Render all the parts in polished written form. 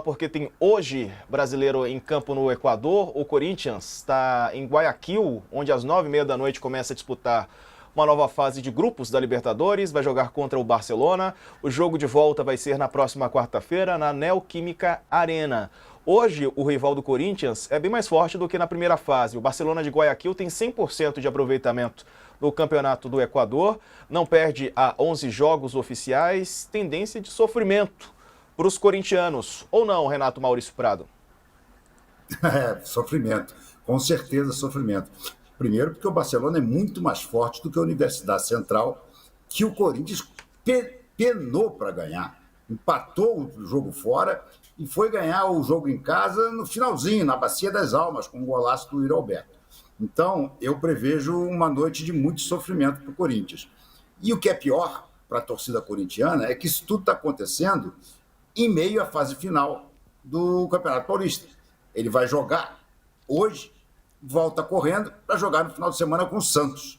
Porque tem hoje brasileiro em campo no Equador. O Corinthians está em Guayaquil, onde às 9h30 da noite começa a disputar uma nova fase de grupos da Libertadores. Vai jogar contra o Barcelona. O jogo de volta vai ser na próxima quarta-feira na Neoquímica Arena. Hoje, o rival do Corinthians é bem mais forte do que na primeira fase. O Barcelona de Guayaquil tem 100% de aproveitamento no Campeonato do Equador. Não perde a 11 jogos oficiais. Tendência de sofrimento para os corintianos. Ou não, Renato Maurício Prado? Sofrimento. Com certeza, sofrimento. Primeiro, porque o Barcelona é muito mais forte do que a Universidade Central, que o Corinthians penou para ganhar. Empatou o jogo fora e foi ganhar o jogo em casa no finalzinho, na Bacia das Almas, com o golaço do Yuri Alberto. Então, eu prevejo uma noite de muito sofrimento para o Corinthians. E o que é pior para a torcida corintiana é que isso tudo está acontecendo em meio à fase final do Campeonato Paulista. Ele vai jogar hoje, volta correndo para jogar no final de semana com o Santos.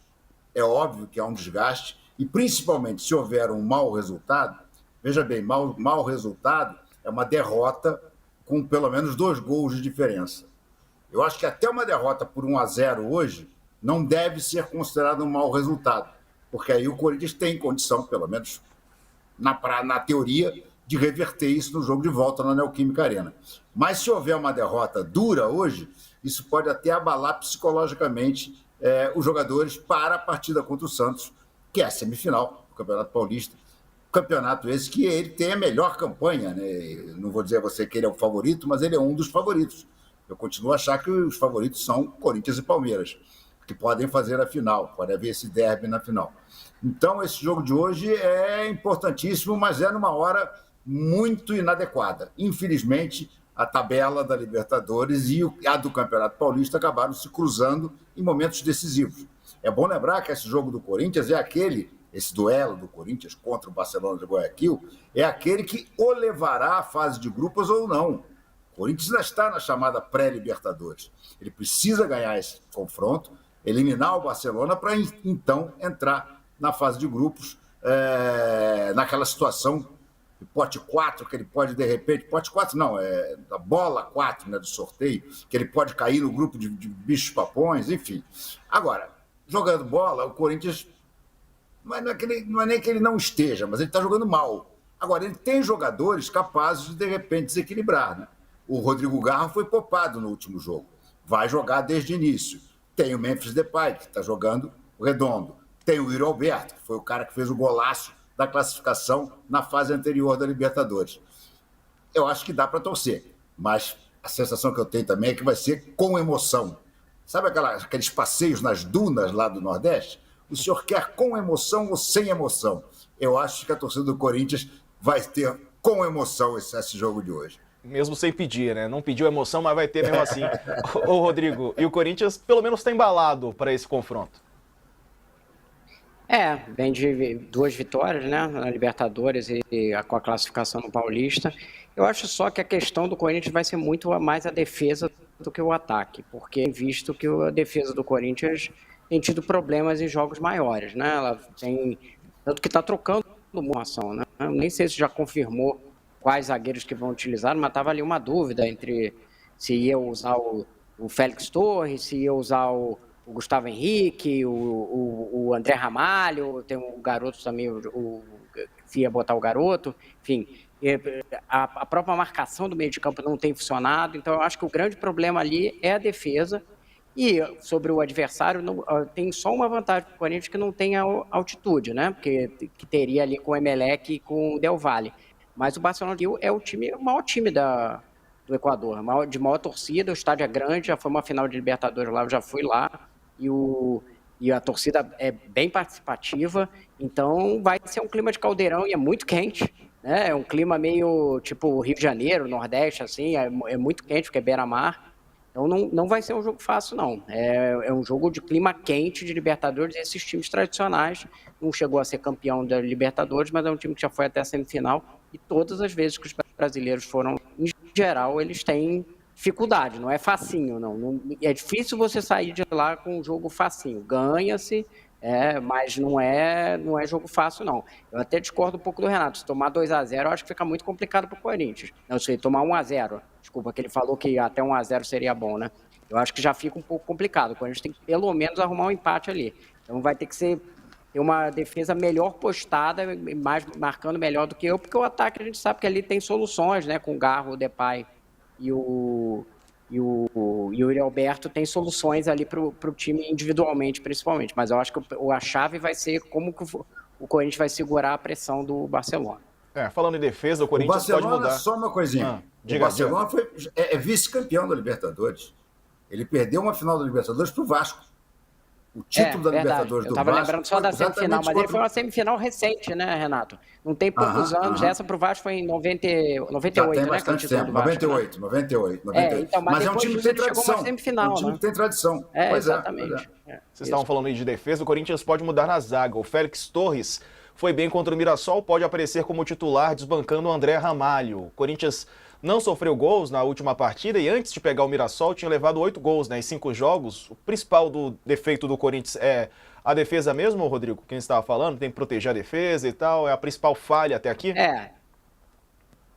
É óbvio que há um desgaste, e principalmente se houver um mau resultado, veja bem, mau resultado é uma derrota com pelo menos 2 gols de diferença. Eu acho que até uma derrota por 1-0 hoje não deve ser considerada um mau resultado, porque aí o Corinthians tem condição, pelo menos na teoria, de reverter isso no jogo de volta na Neoquímica Arena. Mas se houver uma derrota dura hoje, isso pode até abalar psicologicamente os jogadores para a partida contra o Santos, que é a semifinal do Campeonato Paulista. Campeonato esse que ele tem a melhor campanha, né? Não vou dizer a você que ele é o favorito, mas ele é um dos favoritos. Eu continuo a achar que os favoritos são Corinthians e Palmeiras, que podem fazer a final, pode haver esse derby na final. Então, esse jogo de hoje é importantíssimo, mas é numa hora muito inadequada. Infelizmente, a tabela da Libertadores e a do Campeonato Paulista acabaram se cruzando em momentos decisivos. É bom lembrar que esse jogo do Corinthians é esse duelo do Corinthians contra o Barcelona de Guayaquil, é aquele que o levará à fase de grupos ou não. O Corinthians ainda está na chamada pré-Libertadores. Ele precisa ganhar esse confronto, eliminar o Barcelona para então entrar na fase de grupos, naquela situação de pote 4, que ele pode, de repente, pote 4 não, da bola 4, né, do sorteio, que ele pode cair no grupo de bichos papões, enfim. Agora, jogando bola, o Corinthians, não é nem que ele não esteja, mas ele está jogando mal. Agora, ele tem jogadores capazes de repente, desequilibrar, né? O Rodrigo Garro foi poupado no último jogo, vai jogar desde o início. Tem o Memphis Depay, que está jogando redondo. Tem o Yuri Alberto, que foi o cara que fez o golaço da classificação na fase anterior da Libertadores. Eu acho que dá para torcer, mas a sensação que eu tenho também é que vai ser com emoção. Sabe aqueles passeios nas dunas lá do Nordeste? O senhor quer com emoção ou sem emoção? Eu acho que a torcida do Corinthians vai ter com emoção esse jogo de hoje. Mesmo sem pedir, né? Não pediu emoção, mas vai ter mesmo assim. Ô, Rodrigo, e o Corinthians pelo menos está embalado para esse confronto? Vem de 2 vitórias, né, na Libertadores e com a classificação no Paulista. Eu acho só que a questão do Corinthians vai ser muito mais a defesa do que o ataque, porque visto que a defesa do Corinthians tem tido problemas em jogos maiores, né? Ela tem, tanto que está trocando uma ação, né? Nem sei se já confirmou quais zagueiros que vão utilizar, mas estava ali uma dúvida entre se ia usar o Félix Torres, se ia usar o Gustavo Henrique, o André Ramalho, tem um garoto também, se ia botar o garoto, enfim, a própria marcação do meio de campo não tem funcionado, então eu acho que o grande problema ali é a defesa, e sobre o adversário, tem só uma vantagem para o Corinthians, que não tem a altitude, né, porque que teria ali com o Emelec e com o Del Valle, mas o Barcelona é o maior time do Equador, de maior torcida, o estádio é grande, já foi uma final de Libertadores lá, eu já fui lá, e a torcida é bem participativa, então vai ser um clima de caldeirão e é muito quente, né? É um clima meio tipo Rio de Janeiro, Nordeste, assim, é muito quente, porque é beira-mar, então não vai ser um jogo fácil, não. É um jogo de clima quente de Libertadores, esses times tradicionais, não chegou a ser campeão da Libertadores, mas é um time que já foi até a semifinal, e todas as vezes que os brasileiros foram, em geral, eles têm dificuldade, não é facinho, não. É difícil você sair de lá com um jogo facinho. Ganha-se, Mas não é jogo fácil, não. Eu até discordo um pouco do Renato. Se tomar 2-0, eu acho que fica muito complicado para o Corinthians. Não sei, tomar 1-0. Desculpa, que ele falou que até 1-0 seria bom, né? Eu acho que já fica um pouco complicado. O Corinthians tem que, pelo menos, arrumar um empate ali. Então vai ter que ter uma defesa melhor postada, mais marcando melhor do que eu, porque o ataque a gente sabe que ali tem soluções, né? Com o Garro, o Depay e o Yuri Alberto tem soluções ali para o time individualmente, principalmente. Mas eu acho que a chave vai ser como que o Corinthians vai segurar a pressão do Barcelona. Falando em defesa, o Corinthians pode mudar. Só uma coisinha. O Barcelona é vice-campeão da Libertadores. Ele perdeu uma final da Libertadores para o Vasco. O título da Libertadores do Vasco... Eu estava lembrando só da semifinal, mas ele foi uma semifinal recente, né, Renato? Não tem poucos anos. Essa para o Vasco foi em 98, tem né? Bastante tempo. 98. Então, mas é um time que tem tradição. Semifinal, é um time que tem tradição. Exatamente. Vocês estavam falando aí de defesa, o Corinthians pode mudar na zaga. O Félix Torres foi bem contra o Mirassol, pode aparecer como titular, desbancando o André Ramalho. O Corinthians não sofreu gols na última partida e antes de pegar o Mirassol tinha levado 8 gols, né, em 5 jogos. O principal do defeito do Corinthians é a defesa mesmo, Rodrigo, que a gente estava falando, tem que proteger a defesa e tal, é a principal falha até aqui?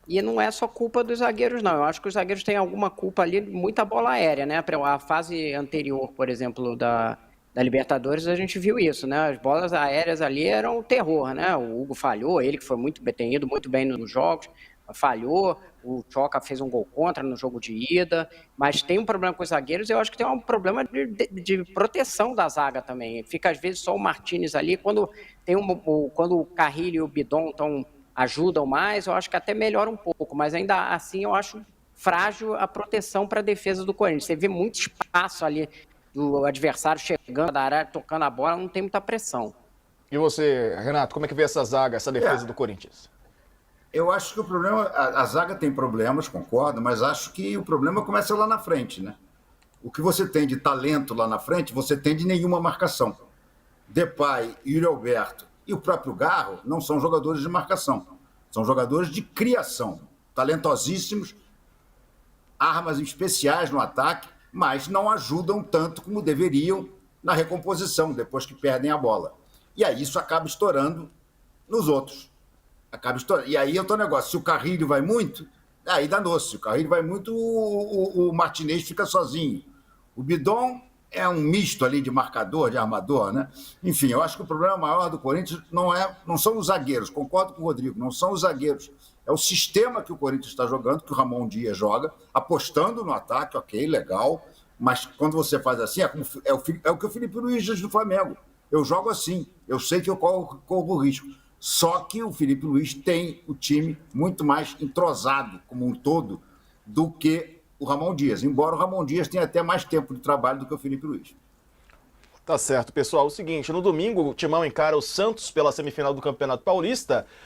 E não é só culpa dos zagueiros, não. Eu acho que os zagueiros têm alguma culpa ali, muita bola aérea, né? A fase anterior, por exemplo, da Libertadores, a gente viu isso, né? As bolas aéreas ali eram o terror, né? O Hugo falhou, ele que foi tem ido muito bem nos jogos, falhou, o Choca fez um gol contra no jogo de ida, mas tem um problema com os zagueiros, eu acho que tem um problema de proteção da zaga também. Fica às vezes só o Martínez ali, quando o Carrilho e o Bidon ajudam mais, eu acho que até melhora um pouco, mas ainda assim eu acho frágil a proteção para a defesa do Corinthians. Você vê muito espaço ali do adversário chegando da área, tocando a bola, não tem muita pressão. E você, Renato, como é que vê essa zaga, essa defesa do Corinthians? Eu acho que o problema, a zaga tem problemas, concordo, mas acho que o problema começa lá na frente, né? O que você tem de talento lá na frente, você tem de nenhuma marcação. Depay, Yuri Alberto e o próprio Garro não são jogadores de marcação, são jogadores de criação, talentosíssimos, armas especiais no ataque, mas não ajudam tanto como deveriam na recomposição, depois que perdem a bola. E aí isso acaba estourando nos outros. E aí é o teu negócio, se o Carrilho vai muito, aí danou-se. Se o Carrilho vai muito, o Martinez fica sozinho. O Bidon é um misto ali de marcador, de armador, né? Enfim, eu acho que o problema maior do Corinthians não são os zagueiros, concordo com o Rodrigo, não são os zagueiros. É o sistema que o Corinthians está jogando, que o Ramon Dias joga, apostando no ataque, ok, legal, mas quando você faz assim, é o que o Felipe Luiz diz do Flamengo. Eu jogo assim, eu sei que eu corro risco. Só que o Felipe Luiz tem o time muito mais entrosado como um todo do que o Ramon Dias, embora o Ramon Dias tenha até mais tempo de trabalho do que o Felipe Luiz. Tá certo, pessoal. É o seguinte, no domingo o Timão encara o Santos pela semifinal do Campeonato Paulista.